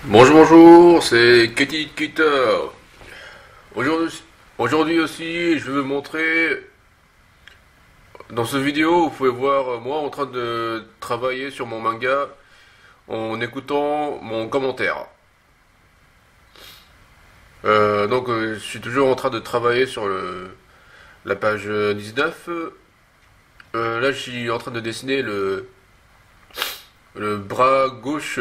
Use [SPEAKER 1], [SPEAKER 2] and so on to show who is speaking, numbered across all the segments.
[SPEAKER 1] Bonjour, bonjour, c'est Katie Kita. Aujourd'hui aussi, je vais vous montrer. Dans cette vidéo, vous pouvez voir moi en train de travailler sur mon manga en écoutant mon commentaire. Je suis toujours en train de travailler sur la page 19. Là, je suis en train de dessiner le bras gauche.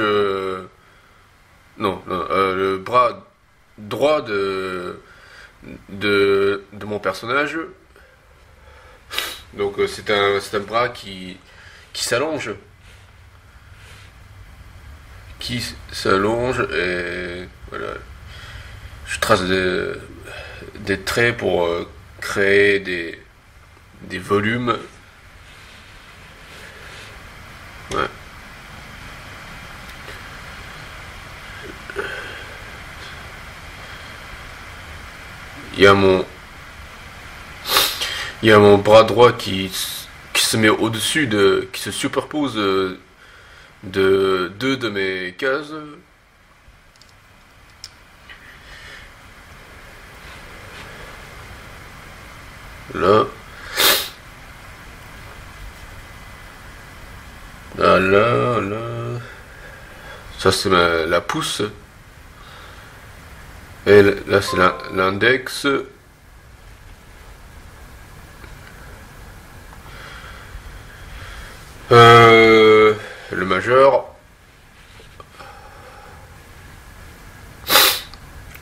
[SPEAKER 1] Non, le bras droit de mon personnage. Donc c'est un bras qui s'allonge. Qui s'allonge et voilà. Je trace des traits pour créer des volumes. Ouais. Il y a mon, il y a mon bras droit qui se met au-dessus qui se superpose de deux de mes cases. Là, là. Ça c'est la pouce. Et là c'est l'index. Le majeur.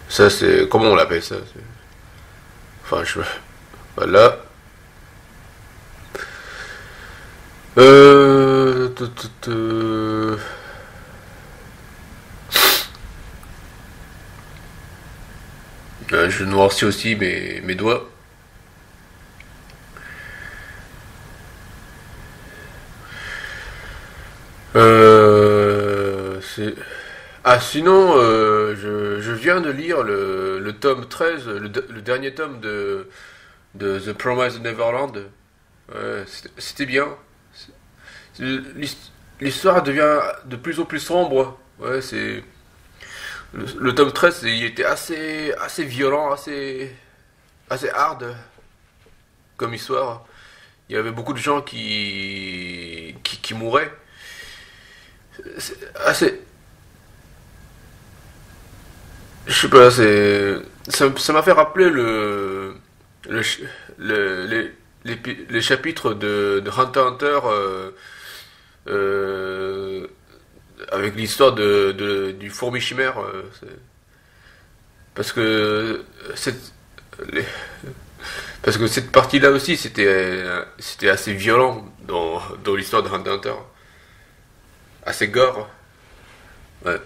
[SPEAKER 1] Ça c'est... Comment on l'appelle ça? Enfin je... Voilà. Euh... tu- tu- tu- je noircis aussi mes doigts. C'est... Ah, sinon, je viens de lire le tome 13, le dernier tome de The Promised Neverland. Ouais, c'était bien. L'histoire devient de plus en plus sombre. Ouais, c'est... Le tome 13, il était assez violent, assez hard comme histoire. Il y avait beaucoup de gens qui mouraient. C'est assez... Je sais pas, ça m'a fait rappeler le, ch- le- les chapitres de Hunter x Hunter euh, avec l'histoire du fourmi chimère. Parce que cette, les- parce que cette partie-là aussi, c'était assez violent dans l'histoire de Hunter x Hunter. Assez gore. Ouais.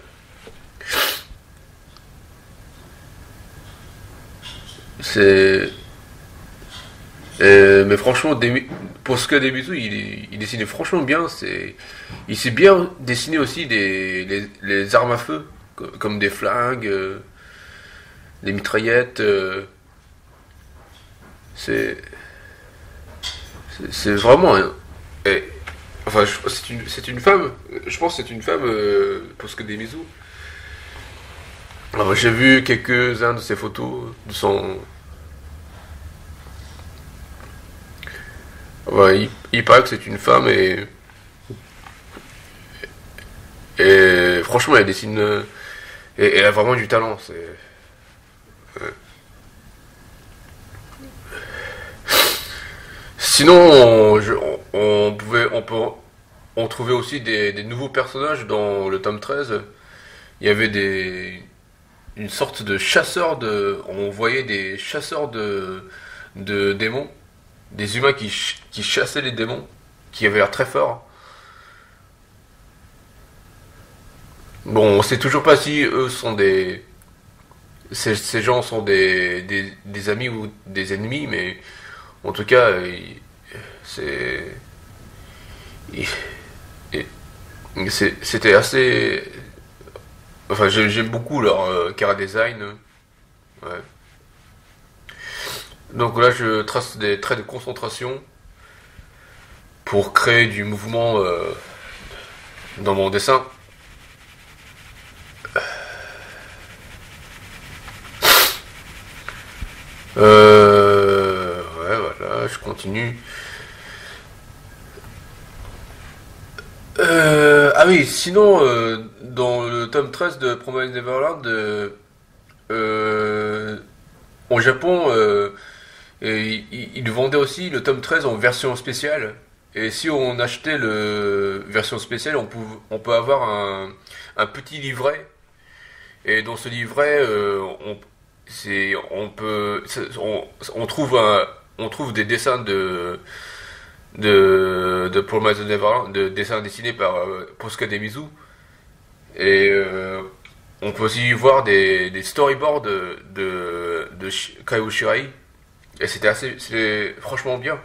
[SPEAKER 1] C'est mais franchement, pour ce que des bisous, il dessinait franchement bien. Il s'est bien dessiné aussi les armes à feu, comme des flingues, des mitraillettes. C'est, c'est vraiment. Et, enfin, c'est une femme. Je pense que c'est une femme pour ce que des bisous. Alors, j'ai vu quelques-uns de ses photos, de son. Ouais, il paraît que c'est une femme et franchement, elle dessine. Et elle a vraiment du talent. Sinon, on trouvait aussi des nouveaux personnages dans le tome 13. Il y avait une sorte de chasseur on voyait des chasseurs de démons, des humains qui chassaient les démons, qui avaient l'air très forts. Bon, on sait toujours pas si eux sont ces gens sont des amis ou des ennemis, mais en tout cas, c'est, il- c'était assez. Enfin, j'aime beaucoup leur chara design. Ouais. Donc là, je trace des traits de concentration pour créer du mouvement dans mon dessin. Ouais, voilà, je continue. Ah oui, sinon, dans le tome 13 de Promise Neverland, euh, au Japon, ils vendaient aussi le tome 13 en version spéciale. Et si on achetait le version spéciale, on peut avoir un petit livret. Et dans ce livret, on trouve des dessins de Promise Neverland, de dessins dessinés par Posca Demizu. Et on peut aussi voir des storyboards de Kaio Shirai. Et c'était franchement bien.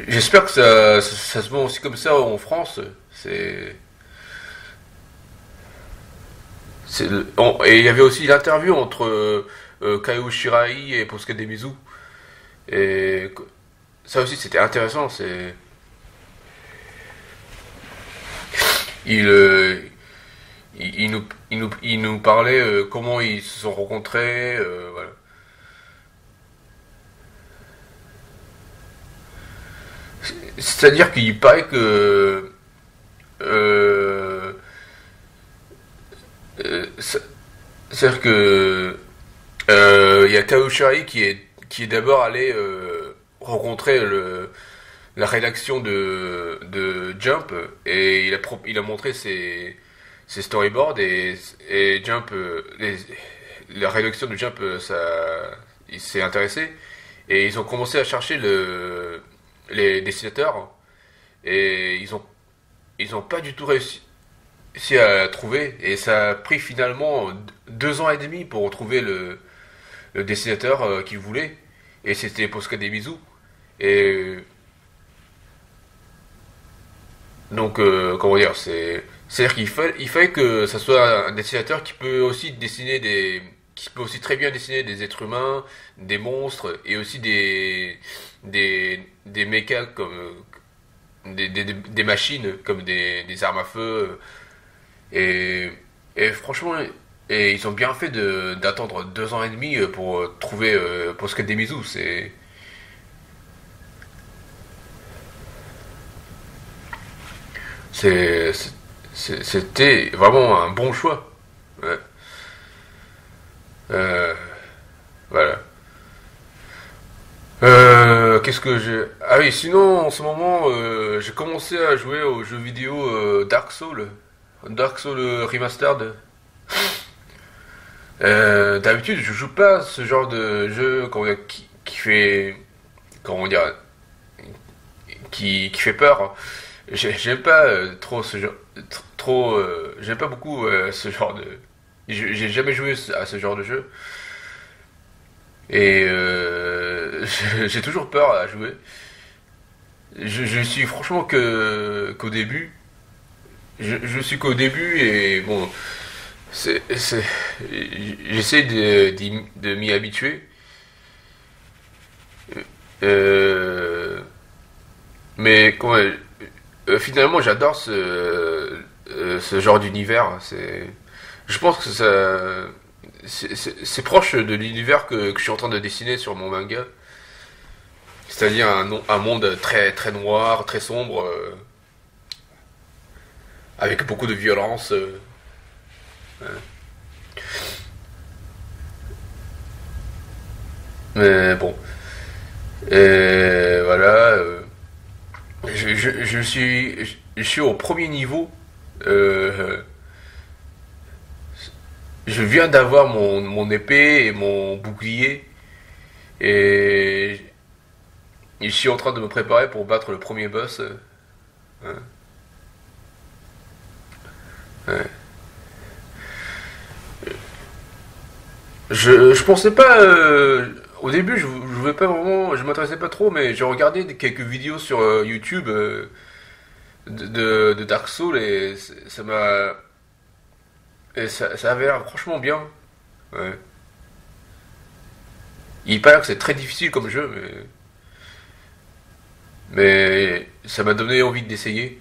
[SPEAKER 1] J'espère que ça se vend aussi comme ça en France. C'est, et il y avait aussi l'interview entre Kaio Shirai et Posca Demizu. Et ça aussi c'était intéressant. Il, euh, il nous parlait comment ils se sont rencontrés. Voilà. C'est-à-dire qu'il paraît que euh, c'est- c'est-à-dire que il y a Kao Shirai qui est d'abord allé rencontrer la rédaction de Jump et il a montré ses storyboards et Jump la rédaction de Jump il s'est intéressé et ils ont commencé à chercher les dessinateurs et ils ont pas du tout réussi à trouver et ça a pris finalement 2 ans et demi pour trouver le dessinateur qu'ils voulaient et c'était Posca Demizu et donc comment dire c'est-à-dire il fallait que ça soit un dessinateur qui peut aussi très bien dessiner des êtres humains, des monstres et aussi des mechas comme des machines comme des armes à feu et, et franchement et ils ont bien fait d'attendre 2 ans et demi pour trouver Posca Demizu. C'est c'était vraiment un bon choix. Ouais. Euh, voilà. Qu'est-ce que j'ai... Ah oui, sinon, en ce moment, j'ai commencé à jouer aux jeux vidéo Dark Souls. Dark Souls Remastered. D'habitude, je joue pas à ce genre de jeu qui fait... Comment dire... Qui fait peur. J'aime pas trop ce genre... Trop... j'aime pas beaucoup ce genre de... J'ai jamais joué à ce genre de jeu. Et j'ai toujours peur à jouer. Je suis franchement qu'au début. Je suis qu'au début et bon, c'est, j'essaie de m'y habituer. Euh, mais finalement, j'adore ce genre d'univers. Je pense que c'est proche de l'univers que je suis en train de dessiner sur mon manga. C'est-à-dire un monde très très noir, très sombre, avec beaucoup de violence. Ouais. Mais bon, et voilà. Je suis au premier niveau. Euh, je viens d'avoir mon épée et mon bouclier et je suis en train de me préparer pour battre le premier boss. Ouais. Ouais. Je pensais pas. Au début, je voulais pas vraiment. Je m'intéressais pas trop, mais j'ai regardé quelques vidéos sur YouTube de Dark Souls et ça avait l'air franchement bien. Ouais. Il paraît que c'est très difficile comme jeu, mais ça m'a donné envie d'essayer.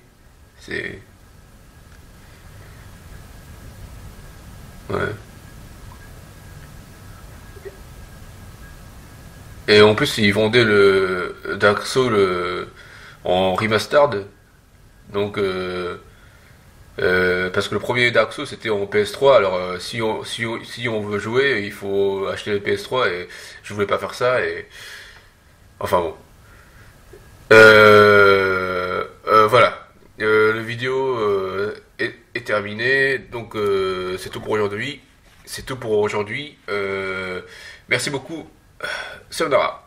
[SPEAKER 1] C'est. Ouais. Et en plus, ils vendaient le Dark Souls en remastered. Donc, parce que le premier Dark Souls c'était en PS3. Alors, si on veut jouer, il faut acheter le PS3 et je voulais pas faire ça. Et enfin bon. Voilà. Le vidéo est terminé. Donc, c'est tout pour aujourd'hui. C'est tout pour aujourd'hui. Merci beaucoup. Sayonara.